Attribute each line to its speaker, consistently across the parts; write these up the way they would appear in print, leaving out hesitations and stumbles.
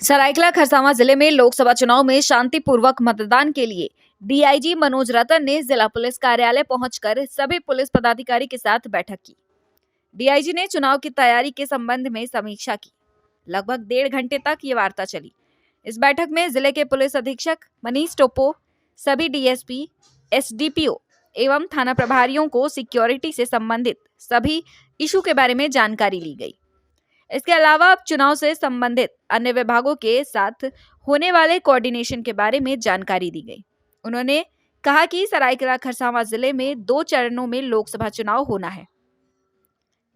Speaker 1: सरायकेला खरसावां जिले में लोकसभा चुनाव में शांतिपूर्वक मतदान के लिए डीआईजी मनोज रतन ने जिला पुलिस कार्यालय पहुंचकर सभी पुलिस पदाधिकारी के साथ बैठक की। डीआईजी ने चुनाव की तैयारी के संबंध में समीक्षा की। लगभग 1.5 घंटे तक ये वार्ता चली। इस बैठक में जिले के पुलिस अधीक्षक मनीष टोपो, सभी डीएसपी, एसडीपीओ एवं थाना प्रभारियों को सिक्योरिटी से संबंधित सभी इशू के बारे में जानकारी ली गई। इसके अलावा अब चुनाव से संबंधित अन्य विभागों के साथ होने वाले कोऑर्डिनेशन के बारे में जानकारी दी गई। उन्होंने कहा कि सरायकेला खरसावां जिले में 2 चरणों में लोकसभा चुनाव होना है।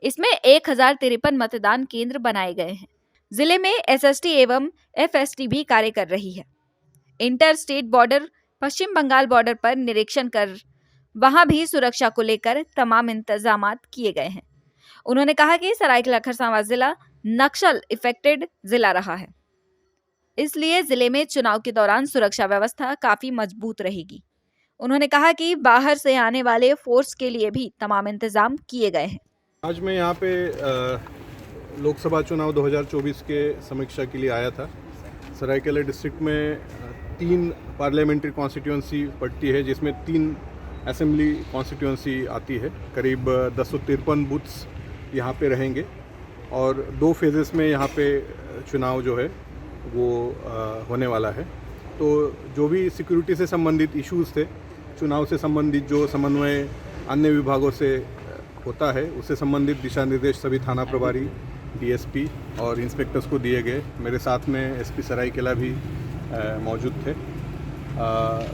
Speaker 1: इसमें 1053 मतदान केंद्र बनाए गए हैं। जिले में एसएसटी एवं एफएसटी भी कार्य कर रही है। इंटर स्टेट बॉर्डर पश्चिम बंगाल बॉर्डर पर निरीक्षण कर वहां भी सुरक्षा को लेकर तमाम इंतजामात किए गए हैं। उन्होंने कहा कि सरायकेला खरसावां जिला नक्सल इफेक्टेड जिला रहा है, इसलिए जिले में चुनाव के दौरान सुरक्षा व्यवस्था काफी मजबूत रहेगी। उन्होंने कहा कि बाहर से आने वाले फोर्स के लिए भी तमाम इंतजाम किए गए हैं।
Speaker 2: आज मैं यहाँ पे लोकसभा चुनाव 2024 के समीक्षा के लिए आया था। सरायकेला डिस्ट्रिक्ट में 3 पार्लियामेंट्री कॉन्स्टिट्यूंसी पड़ती है, जिसमें 3 असेंबली कॉन्स्टिट्यूंसी आती है। करीब 1053 बूथ्स यहाँ पे रहेंगे और 2 फेजेस में यहाँ पे चुनाव जो है वो होने वाला है। तो जो भी सिक्योरिटी से संबंधित इश्यूज़ थे, चुनाव से संबंधित जो समन्वय अन्य विभागों से होता है, उससे संबंधित दिशा निर्देश सभी थाना प्रभारी, डीएसपी और इंस्पेक्टर्स को दिए गए। मेरे साथ में एसपी सरायकेला भी मौजूद थे।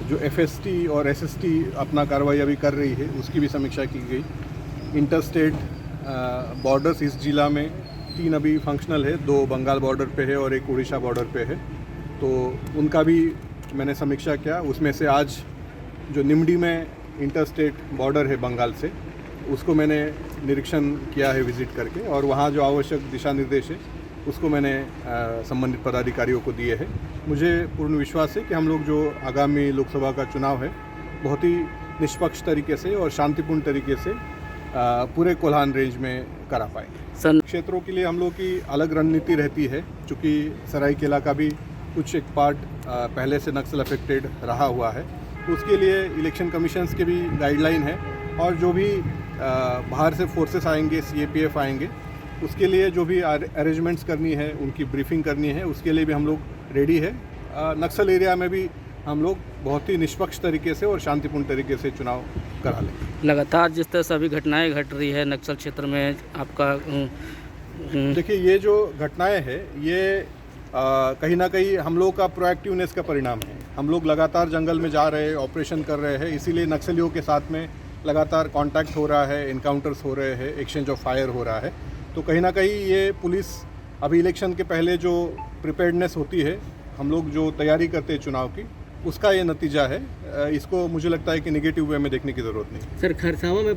Speaker 2: जो एफएसटी और एसएसटी अपना कार्रवाई अभी कर रही है, उसकी भी समीक्षा की गई। इंटर स्टेट बॉर्डर्स इस जिला में 3 अभी फंक्शनल है, 2 बंगाल बॉर्डर पे है और 1 उड़ीसा बॉर्डर पे है, तो उनका भी मैंने समीक्षा किया। उसमें से आज जो निमडी में इंटर स्टेट बॉर्डर है बंगाल से, उसको मैंने निरीक्षण किया है विज़िट करके, और वहाँ जो आवश्यक दिशा निर्देश है उसको मैंने संबंधित पदाधिकारियों को दिए हैं। मुझे पूर्ण विश्वास है कि हम लोग जो आगामी लोकसभा का चुनाव है बहुत ही निष्पक्ष तरीके से और शांतिपूर्ण तरीके से पूरे कोल्हान रेंज में करा पाएंगे। क्षेत्रों के लिए हम लोग की अलग रणनीति रहती है, चूँकि सरायकेला का भी कुछ एक पार्ट पहले से नक्सल अफेक्टेड रहा हुआ है, तो उसके लिए इलेक्शन कमीशंस के भी गाइडलाइन है, और जो भी बाहर से फोर्सेस आएंगे, सीएपीएफ आएंगे, उसके लिए जो भी अरेंजमेंट्स करनी है, उनकी ब्रीफिंग करनी है, उसके लिए भी हम लोग रेडी है। नक्सल एरिया में भी हम लोग बहुत ही निष्पक्ष तरीके से और शांतिपूर्ण तरीके से चुनाव करा लेंगे।
Speaker 3: लगातार जिस तरह से अभी घटनाएं घट रही है नक्सल क्षेत्र में, आपका
Speaker 2: देखिए, ये जो घटनाएं हैं ये कहीं ना कहीं हम लोग का प्रोएक्टिवनेस का परिणाम है। हम लोग लगातार जंगल में जा रहे हैं, ऑपरेशन कर रहे हैं, इसीलिए नक्सलियों के साथ में लगातार कांटेक्ट हो रहा है, इनकाउंटर्स हो रहे हैं, एक्सचेंज ऑफ फायर हो रहा है। तो कहीं ना कहीं ये पुलिस अभी इलेक्शन के पहले जो प्रिपेयर्डनेस होती है, हम लोग जो तैयारी करते हैं चुनाव की, उसका ये नतीजा है। इसको मुझे लगता है कि नेगेटिव वे में देखने की ज़रूरत नहीं।
Speaker 3: सर, खरसावां में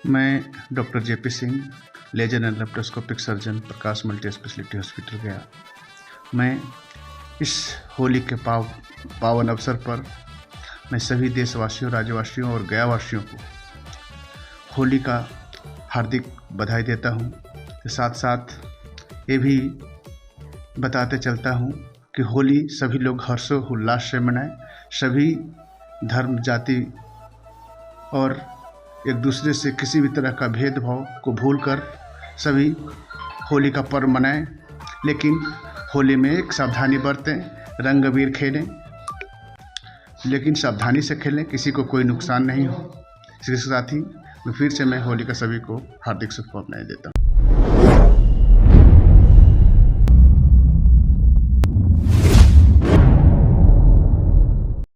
Speaker 4: मैं doctor JP Singh, laser and laparoscopic surgeon, Prakash multi speciality hospital गया। मैं इस होली के पावन अवसर पर मैं सभी देशवासियों, राज्यवासियों और गयावासियों को होली का हार्दिक बधाई देता हूँ। साथ साथ ये भी बताते चलता हूँ कि होली सभी लोग हर्षोल्लास से मनाएं। सभी धर्म, जाति और एक दूसरे से किसी भी तरह का भेदभाव को भूलकर सभी होली का पर्व मनाएं। लेकिन होली में एक सावधानी बरतें, रंग अबीर खेलें, लेकिन सावधानी से खेलें, किसी को कोई नुकसान नहीं हो। इसके साथ ही मैं फिर से होली का सभी को हार्दिक शुभकामनाएं देता हूँ।